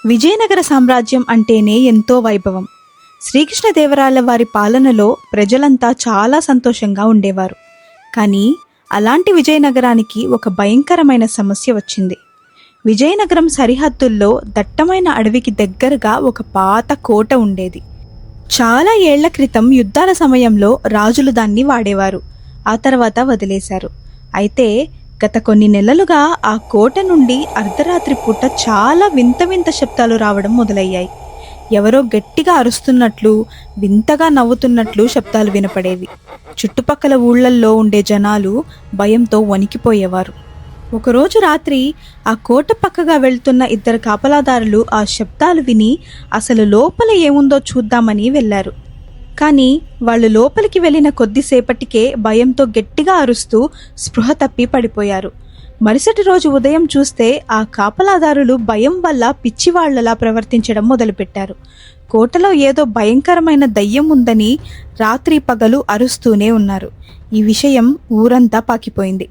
విజయనగర సామ్రాజ్యం అంటేనే ఎంతో వైభవం. శ్రీకృష్ణదేవరాయల వారి పాలనలో ప్రజలంతా చాలా సంతోషంగా ఉండేవారు. కానీ అలాంటి విజయనగరానికి ఒక భయంకరమైన సమస్య వచ్చింది. విజయనగరం సరిహద్దుల్లో దట్టమైన అడవికి దగ్గరగా ఒక పాత కోట ఉండేది. చాలా ఏళ్ల క్రితం యుద్ధాల సమయంలో రాజులు దాన్ని వాడేవారు. ఆ తర్వాత వదిలేశారు. అయితే గత కొన్ని నెలలుగా ఆ కోట నుండి అర్ధరాత్రి పూట చాలా వింత వింత శబ్దాలు రావడం మొదలయ్యాయి. ఎవరో గట్టిగా అరుస్తున్నట్లు, వింతగా నవ్వుతున్నట్లు శబ్దాలు వినపడేవి. చుట్టుపక్కల ఊళ్ళల్లో ఉండే జనాలు భయంతో వణికిపోయేవారు. ఒకరోజు రాత్రి ఆ కోట పక్కగా వెళ్తున్న ఇద్దరు కాపలాదారులు ఆ శబ్దాలు విని అసలు లోపల ఏముందో చూద్దామని వెళ్లారు. కానీ వాళ్ళు లోపలికి వెళ్ళిన కొద్దిసేపటికే భయంతో గట్టిగా అరుస్తూ స్పృహ తప్పి పడిపోయారు. మరుసటి రోజు ఉదయం చూస్తే ఆ కాపలాదారులు భయం వల్ల పిచ్చివాళ్లలా ప్రవర్తించడం మొదలుపెట్టారు. కోటలో ఏదో భయంకరమైన దయ్యం ఉందని రాత్రి పగలు అరుస్తూనే ఉన్నారు. ఈ విషయం ఊరంతా పాకిపోయింది.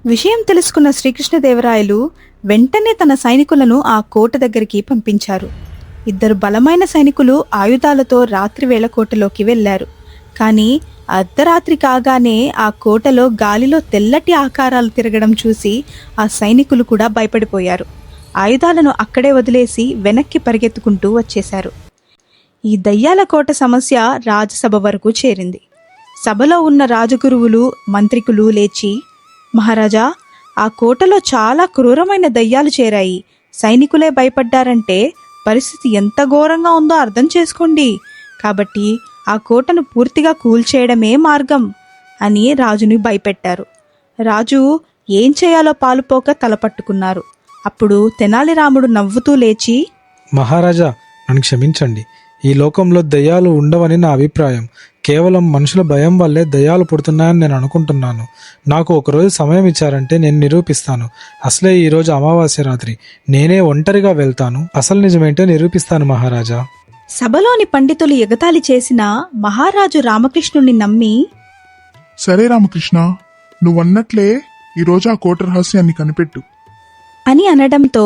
విషయం తెలుసుకున్న శ్రీకృష్ణదేవరాయలు వెంటనే తన సైనికులను ఆ కోట దగ్గరికి పంపించారు. ఇద్దరు బలమైన సైనికులు ఆయుధాలతో రాత్రివేళ కోటలోకి వెళ్లారు. కానీ అర్ధరాత్రి కాగానే ఆ కోటలో గాలిలో తెల్లటి ఆకారాలు తిరగడం చూసి ఆ సైనికులు కూడా భయపడిపోయారు. ఆయుధాలను అక్కడే వదిలేసి వెనక్కి పరిగెత్తుకుంటూ వచ్చేశారు. ఈ దయ్యాల కోట సమస్య రాజసభ వరకు చేరింది. సభలో ఉన్న రాజగురువులు, మంత్రికులు లేచి, మహారాజా, ఆ కోటలో చాలా క్రూరమైన దయ్యాలు చేరాయి. సైనికులే భయపడ్డారంటే పరిస్థితి ఎంత ఘోరంగా ఉందో అర్థం చేసుకోండి. కాబట్టి ఆ కోటను పూర్తిగా కూల్చేయడమే మార్గం అని రాజుని భయపెట్టారు. రాజు ఏం చేయాలో పాలుపోక తలపట్టుకున్నారు. అప్పుడు తెనాలి రాముడు నవ్వుతూ లేచి, మహారాజా, నన్ను క్షమించండి. ఈ లోకంలో దయ్యాలు ఉండవని నా అభిప్రాయం. కేవలం మనుషుల భయం వల్లే దయ్యాలు పుడుతున్నాయని నేను అనుకుంటున్నాను. నాకు ఒకరోజు సమయం ఇచ్చారంటే నేను నిరూపిస్తాను. అసలే ఈరోజు అమావాస్య రాత్రి. నేనే ఒంటరిగా వెళ్తాను. అసలు నిజమేంటో నిరూపిస్తాను మహారాజా. సభలోని పండితులు ఎగతాళి చేసిన మహారాజు రామకృష్ణుణ్ణి నమ్మి, సరే రామకృష్ణ, నువ్వన్నట్లే ఈరోజు ఆ కోట రహస్యాన్ని కనిపెట్టు అని అనడంతో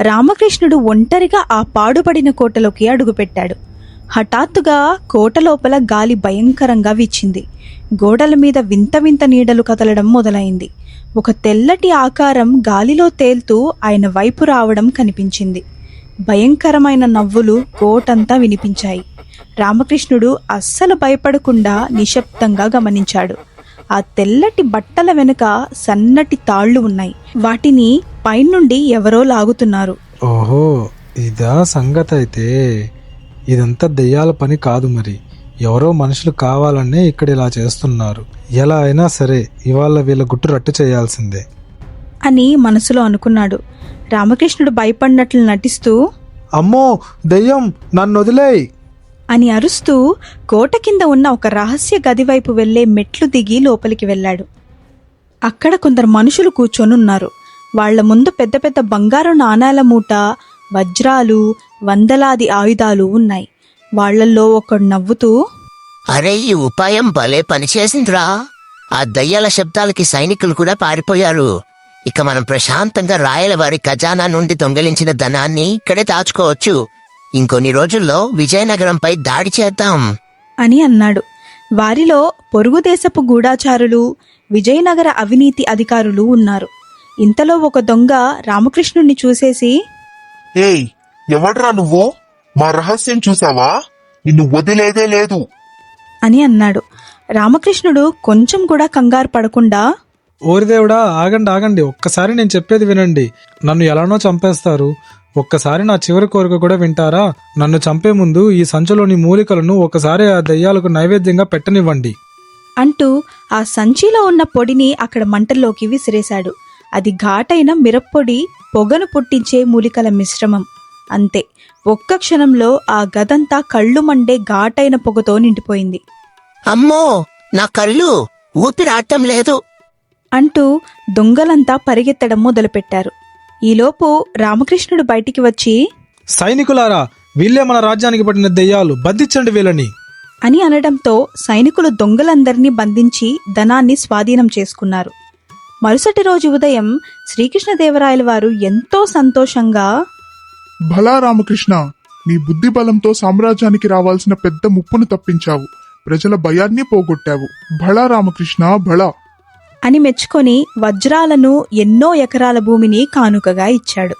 రామకృష్ణుడు ఒంటరిగా ఆ పాడుపడిన కోటలోకి అడుగుపెట్టాడు. హఠాత్తుగా కోట లోపల గాలి భయంకరంగా వీచింది. గోడల మీద వింత వింత నీడలు కదలడం మొదలైంది. ఒక తెల్లటి ఆకారం గాలిలో తేలుతూ ఆయన వైపు రావడం కనిపించింది. భయంకరమైన నవ్వులు కోటంతా వినిపించాయి. రామకృష్ణుడు అస్సలు భయపడకుండా నిశ్శబ్దంగా గమనించాడు. ఆ తెల్లటి బట్టల వెనుక సన్నటి తాళ్లు ఉన్నాయి. వాటిని పైనుండి ఎవరో లాగుతున్నారు. ఓహో, ఇదా సంగతి అయితే. ఇదంతా దెయ్యాల పని కాదు. మరి ఎవరో మనుషులు కావాలనే ఇక్కడ ఇలా చేస్తున్నారు. ఎలా అయినా సరే ఇవాళ వీళ్ళ గుట్టు రట్టు చేయాల్సిందే అని మనసులో అనుకున్నాడు. రామకృష్ణుడు భయపడినట్లు నటిస్తూ, అమ్మో దెయ్యం, నన్ను వదిలేయ్ అని అరుస్తూ కోట కింద ఉన్న ఒక రహస్య గది వైపు వెళ్లే మెట్లు దిగి లోపలికి వెళ్ళాడు. అక్కడ కొందరు మనుషులు కూర్చొనున్నారు. వాళ్ల ముందు పెద్ద పెద్ద బంగారు నాణాల మూట, వజ్రాలు, వందలాది ఆయుధాలు ఉన్నాయి. వాళ్లల్లో ఒకడు నవ్వుతూ, అరే, ఈ ఉపాయం భలే పనిచేసిందిరా. ఆ దయ్యాల శబ్దాలకి సైనికులు కూడా పారిపోయారు. ఇక మనం ప్రశాంతంగా రాయల వారి ఖజానా నుండి దొంగిలించిన ధనాన్ని ఇక్కడే దాచుకోవచ్చు. ఇంకొన్ని రోజుల్లో విజయనగరంపై దాడి చేద్దాం అని అన్నాడు. వారిలో పొరుగుదేశపు గూఢాచారులు, విజయనగర అవినీతి అధికారులు ఉన్నారు. ఇంతలో ఒక దొంగ రామకృష్ణుణ్ణి చూసేసి, ఏయ్, ఎవడ్రా నువ్వు? మా రహస్యం చూసావా? నిన్ను వదిలేదే లేదు అని అన్నాడు. రామకృష్ణుడు కొంచెం కూడా కంగారు పడకుండా, ఓరిదేవుడా, ఆగండి ఆగండి, ఒక్కసారి నేను చెప్పేది వినండి. నన్ను ఎలానో చంపేస్తారు. ఒక్కసారి నా చివరి కోరిక కూడా వింటారా? నన్ను చంపే ముందు ఈ సంచిలోని మూలికలను ఒకసారి ఆ దయ్యాలకు నైవేద్యంగా పెట్టనివ్వండి అంటూ ఆ సంచిలో ఉన్న పొడిని అక్కడ మంటల్లోకి విసిరేశాడు. అది ఘాటైన మిరప్పొడి, పొగను పుట్టించే మూలికల మిశ్రమం. అంతే, ఒక్క క్షణంలో ఆ గదంతా కళ్ళు మండే ఘాటైన పొగతో నిండిపోయింది. అమ్మో, నా కళ్ళు ఊపిరాటం లేదు అంటూ దొంగలంతా పరిగెత్తడం మొదలుపెట్టారు. ఈలోపు రామకృష్ణుడు బయటికి వచ్చి, సైనికులారా, వీళ్ళే మన రాజ్యానికి పట్టిన దెయ్యాలు, బంధించండి వీళ్ళని అని అనడంతో సైనికులు దొంగలందరినీ బంధించి ధనాన్ని స్వాధీనం చేసుకున్నారు. మరుసటి రోజు ఉదయం శ్రీకృష్ణదేవరాయల వారు ఎంతో సంతోషంగా, భలా రామకృష్ణ, నీ బుద్ధి బలంతో సామ్రాజ్యానికి రావాల్సిన పెద్ద ముప్పును తప్పించావు, ప్రజల భయాన్ని పోగొట్టావు. భళా రామకృష్ణ, భళా. అని మెచ్చుకొని వజ్రాలను, ఎన్నో ఎకరాల భూమిని కానుకగా ఇచ్చాడు.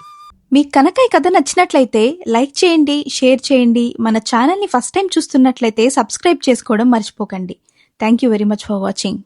మీకు కనుక ఈ కథ నచ్చినట్లయితే లైక్ చేయండి, షేర్ చేయండి. మన ఛానల్ని ఫస్ట్ టైం చూస్తున్నట్లయితే సబ్స్క్రైబ్ చేసుకోవడం మర్చిపోకండి. Thank you very much for watching.